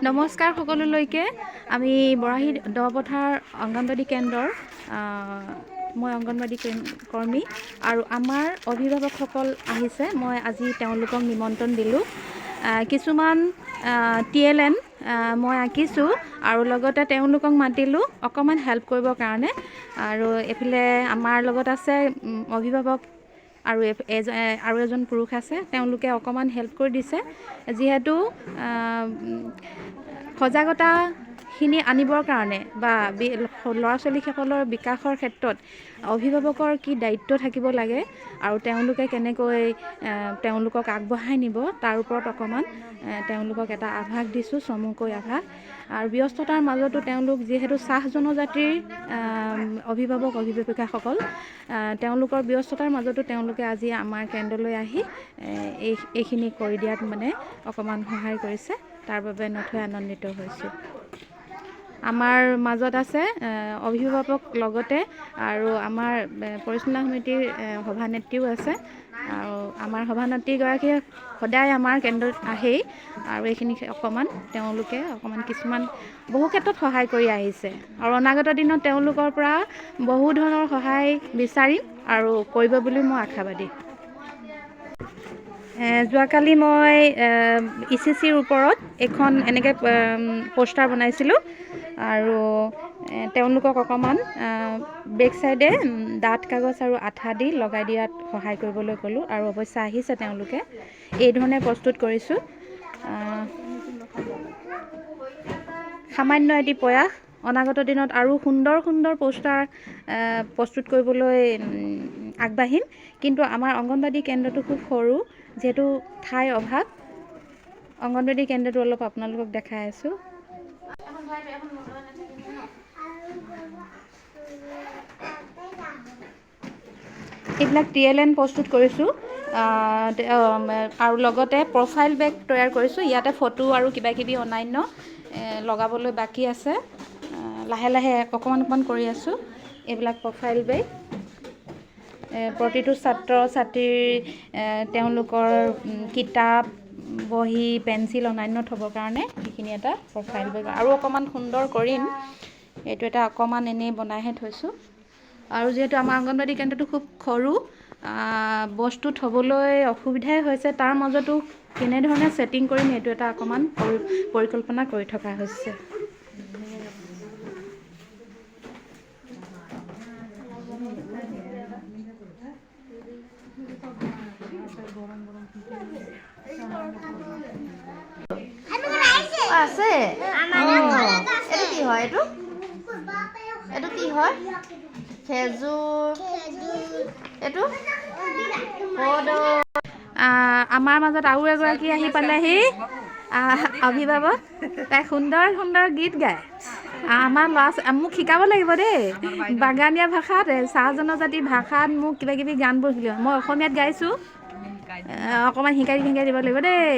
নমস্কাৰ সকলোলৈকে। আমি বৰাহী দপথাৰ অংগনবাদী কেন্দ্ৰৰ মই অংগনবাদী কৰ্মী আৰু আমাৰ অভিভাৱকসকল আহিছে। মই আজি তেওঁলোকক নিমন্ত্ৰণ দিলোঁ। কিছুমান TLN মই আঁকিছোঁ আৰু লগতে তেওঁলোকক মাতিলোঁ অকণমান হেল্প কৰিবৰ কাৰণে। আৰু এইফালে আমাৰ লগত আছে অভিভাৱক আৰু এজন পুৰুষ আছে। তেওঁলোকে অকণমান হেল্প কৰি দিছে, যিহেতু সজাগতাখিনি আনিবৰ কাৰণে বা ল'ৰা ছোৱালীসকলৰ বিকাশৰ ক্ষেত্ৰত অভিভাৱকৰ কি দায়িত্ব থাকিব লাগে আৰু তেওঁলোকে কেনেকৈ তেওঁলোকক আগবঢ়াই নিব তাৰ ওপৰত অকণমান তেওঁলোকক এটা আভাস দিছোঁ, চমুকৈ আভাস। আৰু ব্যস্ততাৰ মাজতো তেওঁলোক যিহেতু চাহ জনজাতিৰ অভিভাৱক অভিভাৱিকাসকল, তেওঁলোকৰ ব্যস্ততাৰ মাজতো তেওঁলোকে আজি আমাৰ কেন্দ্ৰলৈ আহি এইখিনি কৰি দিয়াত মানে অকণমান সহায় কৰিছে। তাৰ বাবে নথৈ আনন্দিত হৈছোঁ। আমাৰ মাজত আছে অভিভাৱক লগতে আৰু আমাৰ পৰিচালনা সমিতিৰ সভানেত্ৰীও আছে। আৰু আমাৰ সভানেত্ৰীগৰাকীয়ে সদায় আমাৰ কেন্দ্ৰত আহেই আৰু এইখিনি তেওঁলোকে কিছুমান বহু ক্ষেত্ৰত সহায় কৰি আহিছে আৰু অনাগত দিনত তেওঁলোকৰ পৰা বহু ধৰণৰ সহায় বিচাৰিম আৰু কৰিব বুলি মই আশাবাদী। যোৱাকালি মই ECCৰ ওপৰত এখন এনেকৈ পোষ্টাৰ বনাইছিলোঁ আৰু তেওঁলোকক অকণমান বেক চাইডে ডাঠ কাগজ আৰু আঠা দি লগাই দিয়াত সহায় কৰিবলৈ ক'লোঁ আৰু অৱশ্যে আহিছে তেওঁলোকে। এই ধৰণে প্ৰস্তুত কৰিছোঁ। সামান্য এটি প্ৰয়াস, অনাগত দিনত আৰু সুন্দৰ সুন্দৰ পোষ্টাৰ প্ৰস্তুত কৰিবলৈ আগবাঢ়িম। কিন্তু আমাৰ অংগনবাদী কেন্দ্ৰটো খুব সৰু, যিহেতু ঠাইৰ অভাৱ। অংগনবাদী কেন্দ্ৰটো অলপ আপোনালোকক দেখাই আছোঁ। এইবিলাক TLN প্ৰস্তুত কৰিছোঁ আৰু লগতে প্ৰফাইল বেগ তৈয়াৰ কৰিছোঁ। ইয়াতে ফটো আৰু কিবাকিবি অন্যান্য লগাবলৈ বাকী আছে। লাহে লাহে অকণমান কৰি আছোঁ। এইবিলাক প্ৰফাইল বেগ প্ৰতিটো ছাত্ৰ ছাত্ৰীৰ তেওঁলোকৰ কিতাপ, বহী, পেঞ্চিল অন্যান্য থ'বৰ কাৰণে সেইখিনি এটা প্ৰফাইল বেগ আৰু অকণমান সুন্দৰ কৰিম। এইটো এটা অকণমান এনেই বনাইহে থৈছোঁ। আৰু যিহেতু আমাৰ অংগনবাদী কেন্দ্ৰটো খুব সৰু, বস্তু থ'বলৈ অসুবিধাই হৈছে। তাৰ মাজতো কেনেধৰণে ছেটিং কৰিম সেইটো এটা অকণমান পৰিকল্পনা কৰি থকা হৈছে। আছে এইটো কি হয়? এইটো কি হয়? খেজুৰ। এইটো আমাৰ মাজত আৰু এগৰাকী আহি পালেহি, অভিভাৱক। তাই সুন্দৰ সুন্দৰ গীত গায়। আমাৰ মোক শিকাব লাগিব দেই, বাগানীয়া ভাষাত, চাহ জনজাতি ভাষাত মোক কিবাকিবি গানবোৰ শিকাব। মই অসমীয়াত গাইছোঁ, অকণমান শিকাই দিব লাগিব দেই।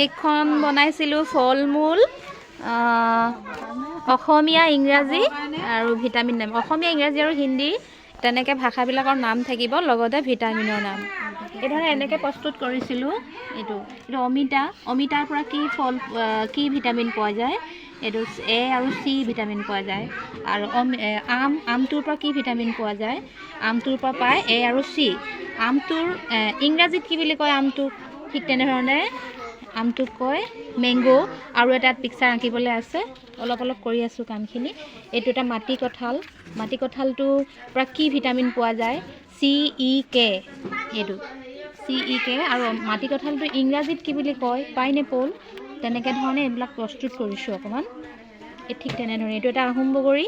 এইখন বনাইছিলোঁ ফল মূল, অসমীয়া, ইংৰাজী আৰু ভিটামিন নাম। অসমীয়া, ইংৰাজী আৰু হিন্দী তেনেকৈ ভাষাবিলাকৰ নাম থাকিব, লগতে ভিটামিনৰ নাম। এইধৰণে এনেকৈ প্ৰস্তুত কৰিছিলোঁ। এইটো অমিতাৰ পৰা কি ভিটামিন পোৱা যায়, এইটো A আৰু C ভিটামিন পোৱা যায়। আৰু আমটোৰ পৰা কি ভিটামিন পোৱা যায়, আমটোৰ পৰা পায় A আৰু C। আমটোৰ ইংৰাজীত কি বুলি কয় আমটোক, ঠিক তেনেধৰণে আমটোক কয় মেংগো। আৰু এটা পিকচাৰ আঁকিবলৈ আছে, অলপ কৰি আছোঁ কামখিনি। এইটো এটা মাটি কঁঠালটোৰ পৰা কি ভিটামিন পোৱা যায়, CEK। এইটো CEK। আৰু মাটি কঁঠালটো ইংৰাজীত কি বুলি কয়, পাইনএপল। তেনেকৈ ধৰণে এইবিলাক প্ৰস্তুত কৰিছোঁ অকণমান। ঠিক তেনেধৰণে এইটো এটা আহোম বগৰী।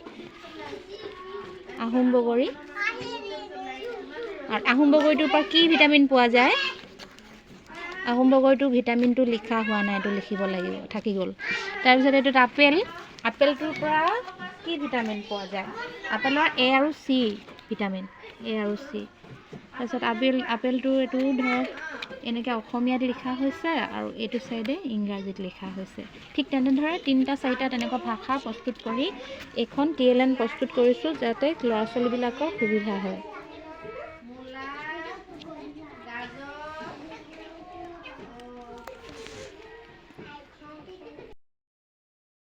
আৰু আহোম বগৰীটোৰ পৰা কি ভিটামিন পোৱা যায়, আহোম বগৰীটোৰ ভিটামিনটো লিখা হোৱা নাই, এইটো লিখিব লাগিব, থাকি গ'ল। তাৰপিছত এইটো আপেলটোৰ পৰা কি ভিটামিন পোৱা যায়, আপেলৰ A আৰু C ভিটামিন, A আৰু C। তাৰপিছত আপেলটো এইটো ধৰক এনেকৈ অসমীয়াত লিখা হৈছে আৰু এইটো চাইডে ইংৰাজীত লিখা হৈছে। ঠিক তেনেদৰে 3-4টা তেনেকুৱা ভাষা প্ৰস্তুত কৰি এইখন TLN প্ৰস্তুত কৰিছোঁ যাতে ল'ৰা ছোৱালীবিলাকৰ সুবিধা হয়।